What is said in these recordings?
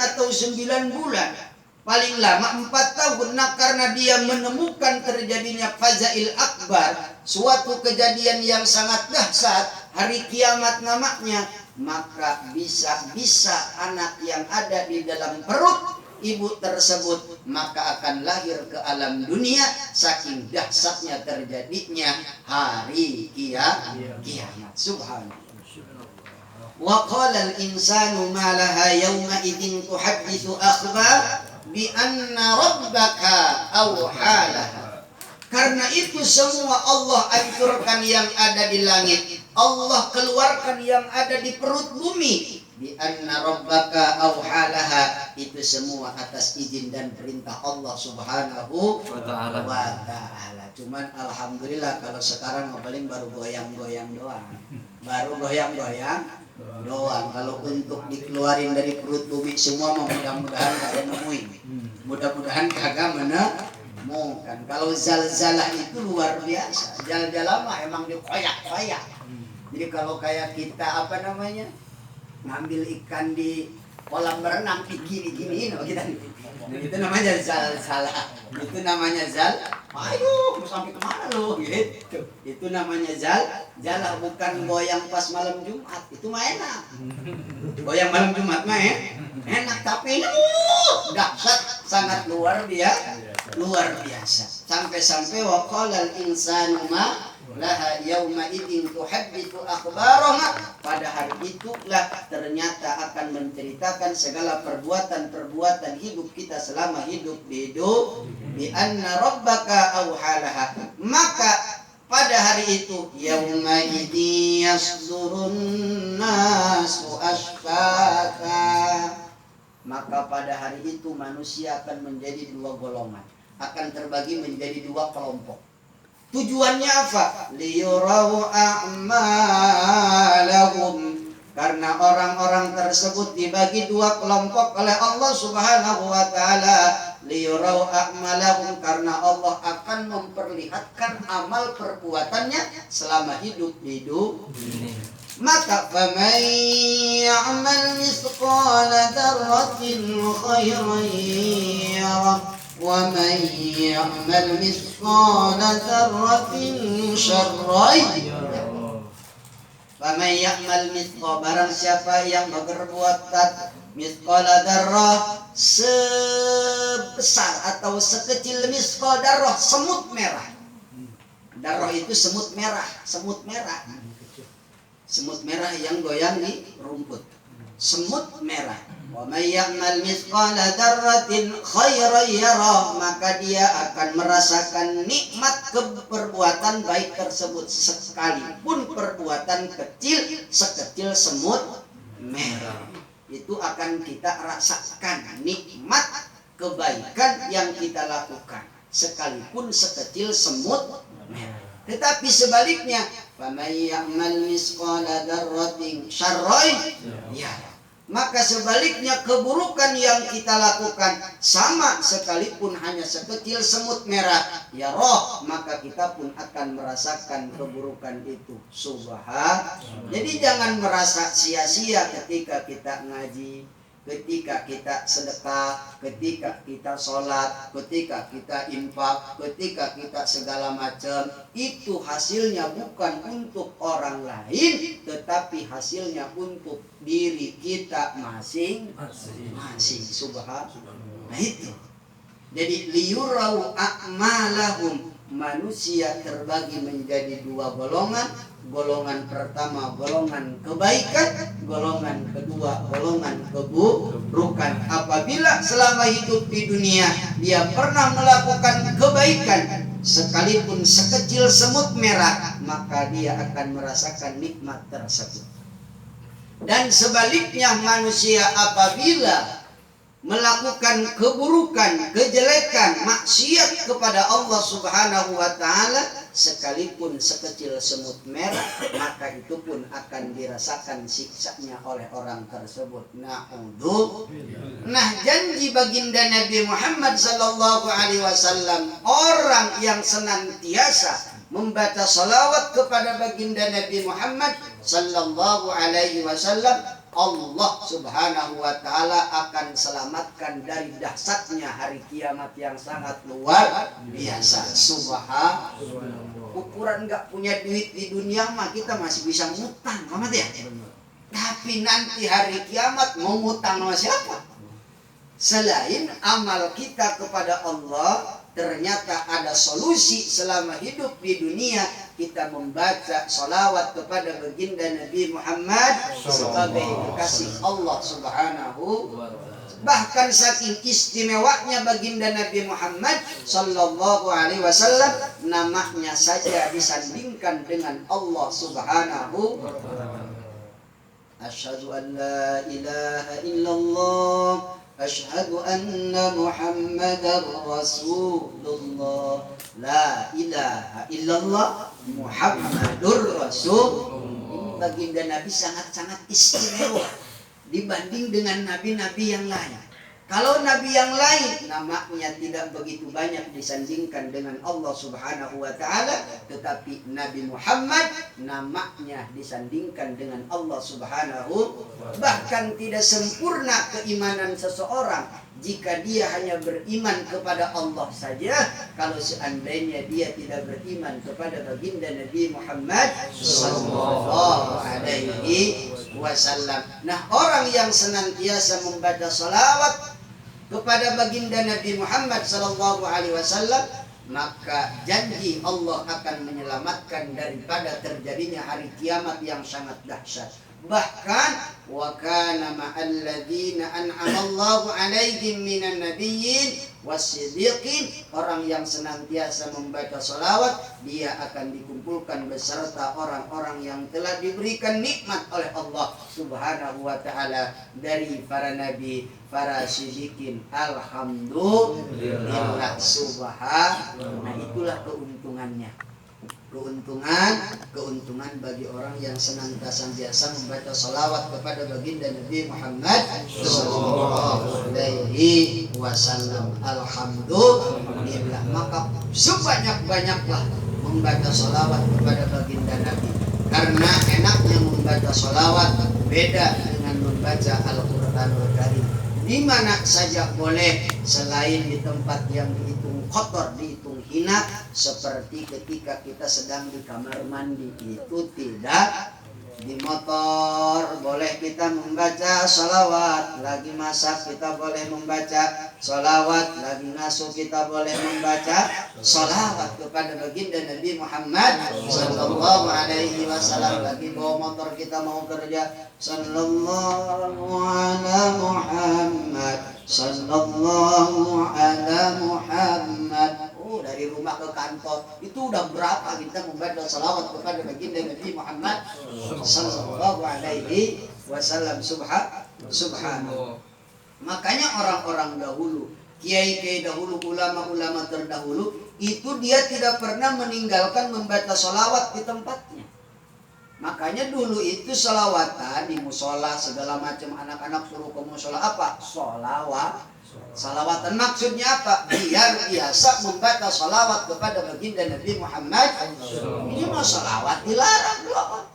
atau 9 bulan, paling lama 4 tahun. Nah, karena dia menemukan terjadinya fazail akbar, suatu kejadian yang sangat dahsyat, hari kiamat namanya, maka bisa anak yang ada di dalam perut ibu tersebut maka akan lahir ke alam dunia, saking dahsyatnya terjadinya hari kiamat. Subhanallah. Wa qala al-insanu ma laha yawma idzin tuhadditsu akhbar bi anna rabbaka awhalaha. Karena itu semua Allah hancurkan yang ada di langit, Allah keluarkan yang ada di perut bumi. Bi anna rabbaka awhalaha, itu semua atas izin dan perintah Allah Subhanahu wa ta'ala. Cuman alhamdulillah kalau sekarang paling baru goyang-goyang doang. Baru goyang-goyang doang. Kalau untuk dikeluarin dari perut bumi semua mudah-mudahan kagak nemuin. Mudah-mudahan kagak menemukan. Kalau zalzalah itu luar biasa. Zalzalah mah emang dikoyak-koyak. Jadi kalau kayak kita ngambil ikan di kolam berenang digini-giniin kita. Nah, itu namanya zalzalah. Itu namanya ayo mau sampai kemana lo gitu. Itu namanya zalah, bukan goyang pas malam Jumat. Itu mah enak. Goyang malam Jumat mah enak, tapi dahsyat, sangat luar biasa. Sampai-sampai wa qala al-insanu ma laha yauma idzin tuhadditsu akhbaraha, pada hari itulah ternyata akan menceritakan segala perbuatan hidup kita selama hidup di bi anna rabbaka awhalaha, maka pada hari itu yauma idzin yasdurun nasu ashtaka, maka pada hari itu manusia akan menjadi 2 golongan, akan terbagi menjadi 2 kelompok. Tujuannya apa? Liyurau a'malahum, karena orang-orang tersebut dibagi 2 kelompok oleh Allah Subhanahu wa ta'ala. Liyurau a'malahum, karena Allah akan memperlihatkan amal perbuatannya selama hidup di dunia. Maka faman ya'mal mithqala dzarratin khairan yarah wa man ya'mal mithqala dzarratin syarran yarah. Faman ya'mal mithqala, barang siapa yang berbuat mithqala dzarrah, sebesar atau sekecil mithqala dzarrah, semut merah. Dzarrah itu semut merah. Semut merah yang goyang di rumput. Semut merah. Wa may ya'mal mithqala dzarratin khairan yarah, maka dia akan merasakan nikmat perbuatan baik tersebut, sekalipun perbuatan kecil sekecil semut merah. Itu akan kita rasakan nikmat kebaikan yang kita lakukan, sekalipun sekecil semut merah. Tetapi sebaliknya, faman ya'mal mithqala dzarratin syarran yarah, maka sebaliknya keburukan yang kita lakukan sama sekalipun hanya sekecil semut merah, ya roh, maka kita pun akan merasakan keburukan itu. Subhanallah. Jadi jangan merasa sia-sia ketika kita ngaji, ketika kita sedekah, ketika kita sholat, ketika kita infak, ketika kita segala macam. Itu hasilnya bukan untuk orang lain, tetapi hasilnya untuk diri kita masing-masing. Subhanallah. Nah itu. Jadi liyurau a'malahum, manusia terbagi menjadi 2 golongan. Golongan pertama golongan kebaikan, golongan kedua golongan keburukan. Apabila selama hidup di dunia dia pernah melakukan kebaikan sekalipun sekecil semut merah, maka dia akan merasakan nikmat tersebut. Dan sebaliknya, manusia apabila melakukan keburukan, kejelekan, maksiat kepada Allah Subhanahu wa ta'ala, sekalipun sekecil semut merah, maka itu pun akan dirasakan siksanya oleh orang tersebut. Nah, janji baginda Nabi Muhammad sallallahu alaihi wasallam, orang yang senantiasa membaca salawat kepada baginda Nabi Muhammad sallallahu alaihi wasallam, Allah Subhanahu wa Ta'ala akan selamatkan dari dahsyatnya hari kiamat yang sangat luar biasa. Subhanallah. Ukuran nggak punya duit di dunia mah kita masih bisa ngutang, Muhammad ya. Tapi nanti hari kiamat mau ngutang sama siapa? Selain amal kita kepada Allah, ternyata ada solusi selama hidup di dunia. Kita membaca salawat kepada baginda Nabi Muhammad sebagai kekasih Allah Subhanahu. Bahkan saking istimewanya baginda Nabi Muhammad sallallahu alaihi wasallam, namanya saja disandingkan dengan Allah Subhanahu. Asyhadu an la ilaha illallah, asyhadu anna Muhammadar Rasulullah. La ilaha illallah Muhammadur Rasul. Baginda Nabi sangat-sangat istimewa dibanding dengan nabi-nabi yang lain. Kalau nabi yang lain namanya tidak begitu banyak disandingkan dengan Allah Subhanahu wa Ta'ala, tetapi Nabi Muhammad namanya disandingkan dengan Allah Subhanahu. Bahkan tidak sempurna keimanan seseorang jika dia hanya beriman kepada Allah saja, kalau seandainya dia tidak beriman kepada baginda Nabi Muhammad sallallahu alaihi wasallam. Nah, orang yang senantiasa membaca salawat kepada baginda Nabi Muhammad sallallahu alaihi wasallam, maka janji Allah akan menyelamatkan daripada terjadinya hari kiamat yang sangat dahsyat. Bahkan wa kana ma'al ladzina an'amallahu 'alaihim minan nabiyyin wasiddiqin, orang yang senantiasa membaca salawat dia akan dikumpulkan beserta orang-orang yang telah diberikan nikmat oleh Allah Subhanahu wa Ta'ala dari para nabi, para siddiqin. Alhamdulillah. Subhanallah. Nah, itulah keuntungannya. Keuntungan bagi orang yang senantiasa membaca salawat kepada baginda Nabi Muhammad sallallahu alaihi wasallam. Alhamdulillah. Maka sebanyak-banyaklah membaca salawat kepada baginda Nabi, karena enaknya membaca salawat beda dengan membaca Al-Qur'anul Karim. Di mana saja boleh, selain di tempat yang dihitung kotor, dihitung hina, seperti ketika kita sedang di kamar mandi, itu tidak. Di motor boleh kita membaca salawat, lagi masak kita boleh membaca salawat, lagi ngasuh kita boleh membaca salawat kepada baginda Nabi Muhammad sallallahu alaihi wasallam. Lagi bawa motor kita mau kerja, sallallahu ala Muhammad, sallallahu ala Muhammad. Dari rumah ke kantor itu udah berapa kita membaca salawat kepada baginda Nabi Muhammad sallallahu alaihi wasallam. Subhanallah. Makanya orang-orang dahulu, kiai-kiai dahulu, ulama-ulama terdahulu, itu dia tidak pernah meninggalkan membaca salawat di tempatnya. Makanya dulu itu salawatan di musola segala macam, anak-anak suruh ke musola apa? Salawatan maksudnya apa? Biar biasa membaca salawat kepada baginda Nabi Muhammad. Ini mah salawat dilarang loh.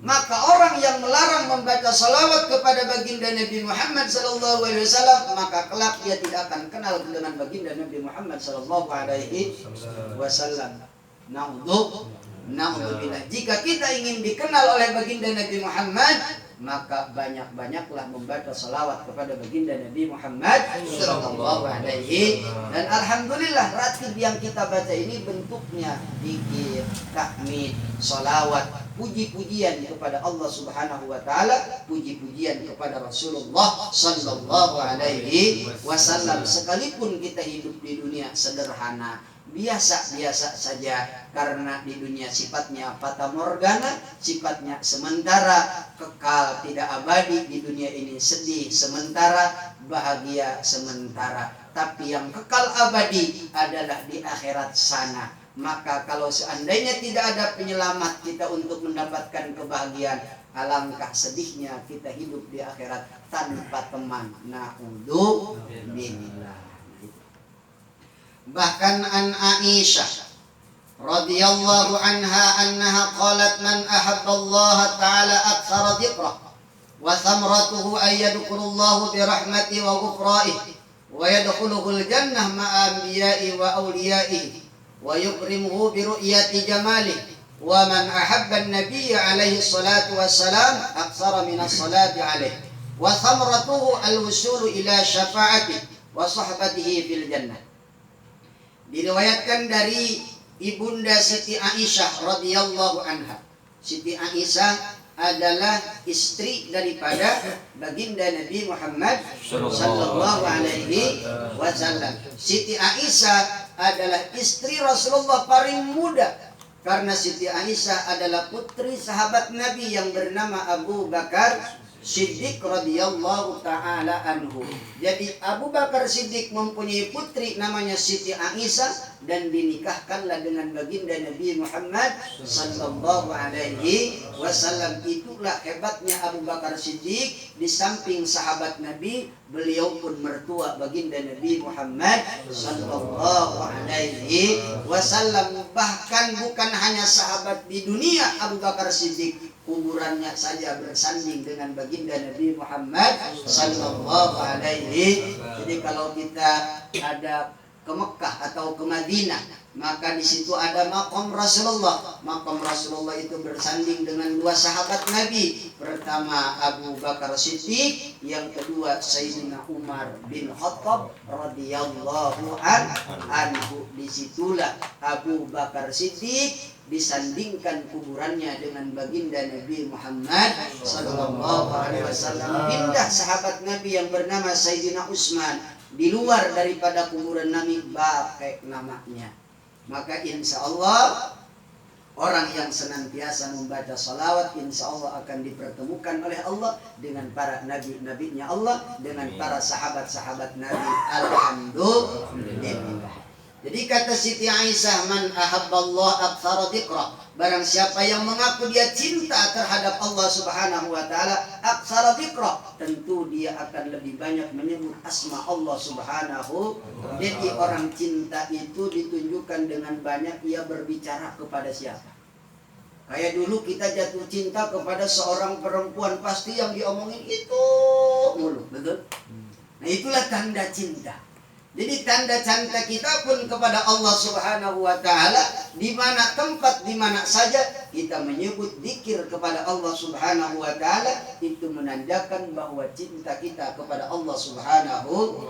Maka orang yang melarang membaca salawat kepada baginda Nabi Muhammad sallallahu alaihi wasallam, maka kelak dia tidak akan kenal dengan baginda Nabi Muhammad sallallahu alaihi wasallam. Naudzubillah. Jika kita ingin dikenal oleh baginda Nabi Muhammad, maka banyak-banyaklah membaca salawat kepada baginda Nabi Muhammad sallallahu alaihi. Dan alhamdulillah ratib yang kita baca ini bentuknya zikir, tahmid, salawat, puji-pujian kepada Allah Subhanahu wa Ta'ala, puji-pujian kepada Rasulullah sallallahu alaihi wasallam. Sekalipun kita hidup di dunia sederhana, biasa-biasa saja, karena di dunia sifatnya fata morgana, sifatnya sementara, kekal tidak abadi. Di dunia ini sedih sementara, bahagia sementara, tapi yang kekal abadi adalah di akhirat sana. Maka kalau seandainya tidak ada penyelamat kita untuk mendapatkan kebahagiaan, alangkah sedihnya kita hidup di akhirat tanpa teman. Naudzubillah. Bahkan an Aisyah radhiyallahu anha annaha qalat man ahabba Allah ta'ala aktsara dzikrah wa thamratuhu ay yadkhulullahu bi rahmati wa ghufraihi wa yadkhuluhul jannah ma'a anbiya'i wa awliya'ihi wa yukrimuhu bi ru'yati jamalihi wa man ahabba an-nabiyya alaihi salatu wassalam aktsara min as-salati alaihi wa thamratuhu al-wusulu ila syafa'atihi wa sahbatihi fil jannah. Diriwayatkan dari Ibunda Siti Aisyah radhiyallahu anha. Siti Aisyah adalah istri daripada baginda Nabi Muhammad sallallahu alaihi wasallam. Siti Aisyah adalah istri Rasulullah paling muda, karena Siti Aisyah adalah putri sahabat Nabi yang bernama Abu Bakar Siddiq radhiyallahu taala anhu. Jadi Abu Bakar Siddiq mempunyai putri namanya Siti Aisyah dan dinikahkanlah dengan baginda Nabi Muhammad sallallahu alaihi wasallam. Itulah hebatnya Abu Bakar Siddiq, di samping sahabat Nabi, beliau pun mertua baginda Nabi Muhammad sallallahu alaihi wasallam. Bahkan bukan hanya sahabat di dunia, Abu Bakar Siddiq kuburannya saja bersanding dengan baginda Nabi Muhammad sallallahu alaihi. Jadi kalau kita ada ke Mekah atau ke Madinah, maka di situ ada makam Rasulullah. Makam Rasulullah itu bersanding dengan dua sahabat Nabi. Pertama Abu Bakar Siddiq, yang kedua Sayyidina Umar bin Khattab radhiyallahu anhu. Disitulah Abu Bakar Siddiq disandingkan kuburannya dengan baginda Nabi Muhammad sallallahu alaihi wasallam. Pindah sahabat Nabi yang bernama Sayyidina Utsman di luar daripada kuburan Nabi, pakai namanya. Maka insya Allah orang yang senantiasa membaca salawat, insya Allah akan dipertemukan oleh Allah dengan para nabi-nabinya Allah, dengan para sahabat-sahabat Nabi. Alhamdulillah. Jadi kata Siti Aisyah, man ahabballah aktsara dzikra, barang siapa yang mengaku dia cinta terhadap Allah Subhanahu wa taala, aktsara dzikra, tentu dia akan lebih banyak menyebut asma Allah Subhanahu. Jadi orang cinta itu ditunjukkan dengan banyak ia berbicara kepada siapa. Kayak dulu kita jatuh cinta kepada seorang perempuan, pasti yang diomongin itu mulu, betul? Nah, itulah tanda cinta. Jadi tanda cinta kita pun kepada Allah Subhanahu wa taala, di mana tempat, di mana saja kita menyebut zikir kepada Allah Subhanahu wa taala, itu menandakan bahwa cinta kita kepada Allah Subhanahu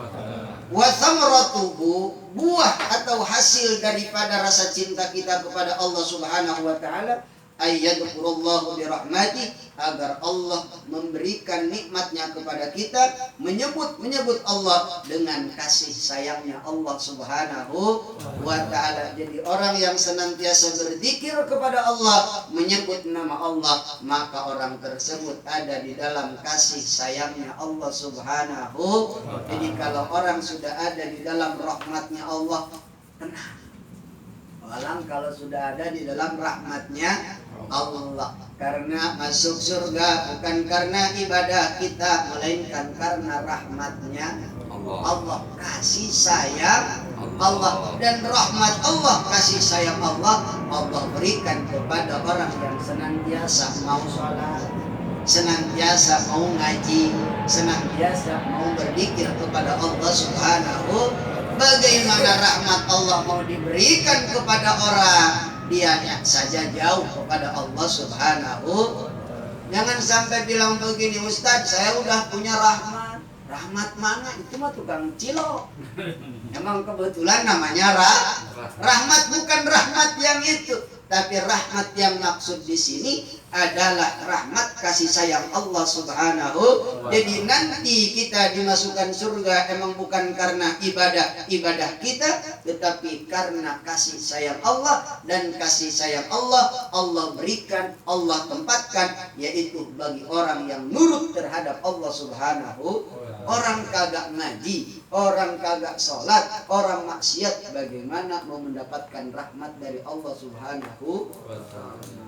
wa thamratuhu, buah atau hasil daripada rasa cinta kita kepada Allah Subhanahu wa taala, ayyadkhulullahu birahmati, agar Allah memberikan nikmatnya kepada kita, menyebut Allah dengan kasih sayangnya Allah Subhanahu wa ta'ala. Jadi orang yang senantiasa berzikir kepada Allah, menyebut nama Allah, maka orang tersebut ada di dalam kasih sayangnya Allah Subhanahu. Jadi kalau orang sudah ada di dalam rahmatnya Allah, tenang. Orang kalau sudah ada di dalam rahmatnya Allah, karena masuk surga bukan karena ibadah kita, melainkan karena rahmatnya Allah, kasih sayang Allah. Dan rahmat Allah, kasih sayang Allah, Allah berikan kepada orang yang senantiasa mau sholat, senantiasa mau ngaji, senantiasa mau berzikir kepada Allah Subhanahu. Bagaimana rahmat Allah mau diberikan kepada orang, dianya saja jauh kepada Allah Subhanahu. Jangan sampai bilang begini, Ustadz saya udah punya rahmat. Rahmat mana? Itu mah tukang cilok. Emang kebetulan namanya rahmat, bukan rahmat yang itu. Tapi rahmat yang maksud di sini adalah rahmat kasih sayang Allah Subhanahu. Jadi nanti kita dimasukkan surga emang bukan karena ibadah kita, tetapi karena kasih sayang Allah. Dan kasih sayang Allah, Allah berikan, Allah tempatkan, yaitu bagi orang yang nurut terhadap Allah Subhanahu. Orang kagak ngaji, orang kagak sholat, orang maksiat, bagaimana mau mendapatkan rahmat dari Allah Subhanahu wa ta'ala.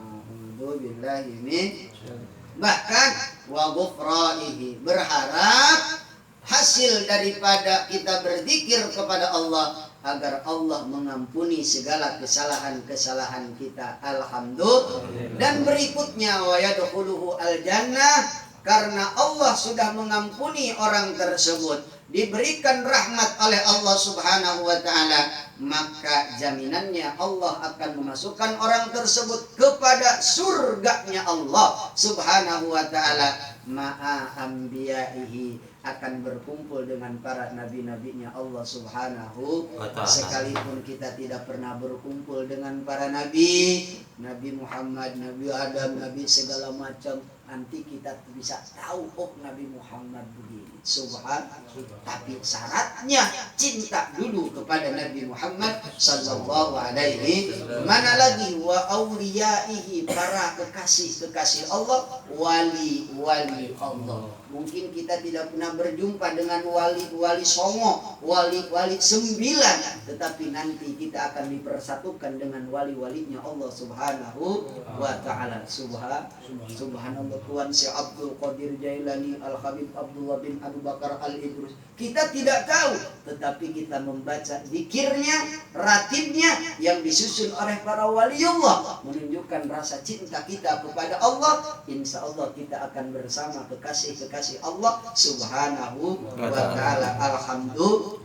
Bahkan wa ghufranihi, berharap hasil daripada kita berzikir kepada Allah agar Allah mengampuni segala kesalahan-kesalahan kita. Alhamdulillah. Dan berikutnya wa yadkhuluhu al-jannah karena Allah sudah mengampuni orang tersebut, diberikan rahmat oleh Allah Subhanahu wa ta'ala, maka jaminannya Allah akan memasukkan orang tersebut kepada surganya Allah Subhanahu wa ta'ala, ma'a anbiya'ihi, akan berkumpul dengan para nabi-nabinya Allah Subhanahu wa ta'ala. Sekalipun kita tidak pernah berkumpul dengan para nabi, Nabi Muhammad, Nabi Adam, Nabi segala macam, nanti kita bisa tahu, oh Nabi Muhammad begini. Tapi syaratnya cinta dulu kepada Nabi Muhammad sallallahu alaihi. Mana lagi wa auliyaihi, para kekasih Allah, wali-wali Allah. Mungkin kita tidak pernah berjumpa dengan wali-wali songo, wali-wali 9, tetapi nanti kita akan dipersatukan dengan wali-walinya Allah Subhanahu wa ta'ala. Subhanallah, Tuhan Syekh Abdul Qadir Jailani, Al-Habib Abdullah bin Abu Bakar Al-Idrus. Kita tidak tahu, tetapi kita membaca zikirnya, ratibnya yang disusun oleh para waliullah, menunjukkan rasa cinta kita kepada Allah. Insya Allah kita akan bersama kekasih-kekasih Allah Subhanahu wa ta'ala. Alhamdulillah.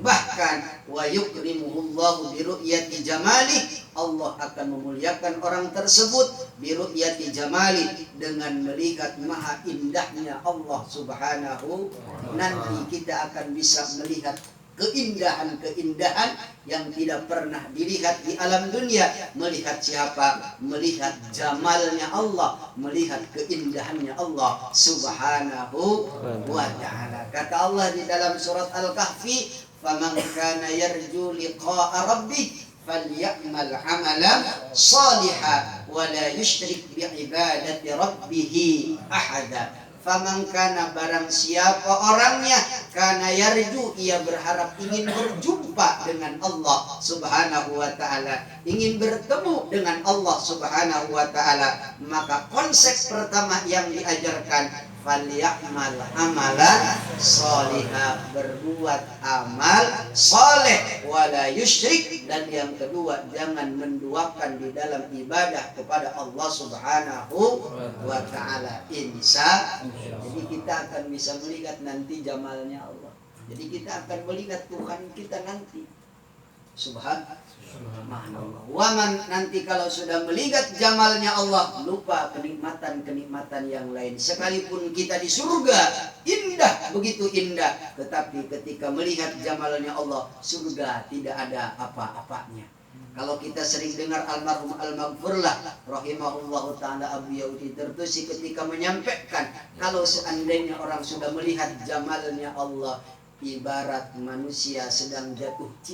Bahkan wa yukrimuhullahu bi ru'yati jamali, Allah akan memuliakan orang tersebut bi ru'yati jamali, dengan melihat maha indahnya Allah Subhanahu. Nanti kita akan bisa melihat keindahan-keindahan yang tidak pernah dilihat di alam dunia. Melihat siapa? Melihat jamalnya Allah, melihat keindahannya Allah Subhanahu wa ta'ala. Kata Allah di dalam surat Al-Kahfi, "Faman kana yarju liqa'a rabbih falyamal 'amalan shalihan wa la yusyrik bi ibadati rabbih ahada." Faman kana, barang siapa orangnya, kana yarju, ia berharap, ingin berjumpa dengan Allah Subhanahu wa ta'ala, ingin bertemu dengan Allah Subhanahu wa ta'ala, maka konsep pertama yang diajarkan, falyamal amalan sholihah, berbuat amal soleh, wala yusyrik, dan yang kedua jangan menduakan di dalam ibadah kepada Allah Subhanahu wa ta'ala. Insya Allah. Jadi kita akan bisa melihat nanti jamalnya Allah. Jadi kita akan melihat Tuhan kita nanti. Subhanallah. Waman, nanti kalau sudah melihat jamalnya Allah, lupa kenikmatan-kenikmatan yang lain. Sekalipun kita di surga, indah, begitu indah, tetapi ketika melihat jamalnya Allah, surga tidak ada apa-apanya. Kalau kita sering dengar almarhum Al-Maghfurlah rahimahullah ta'ala Abu Yahudi Tertusi ketika menyampaikan, kalau seandainya orang sudah melihat jamalnya Allah, ibarat manusia sedang jatuh cinta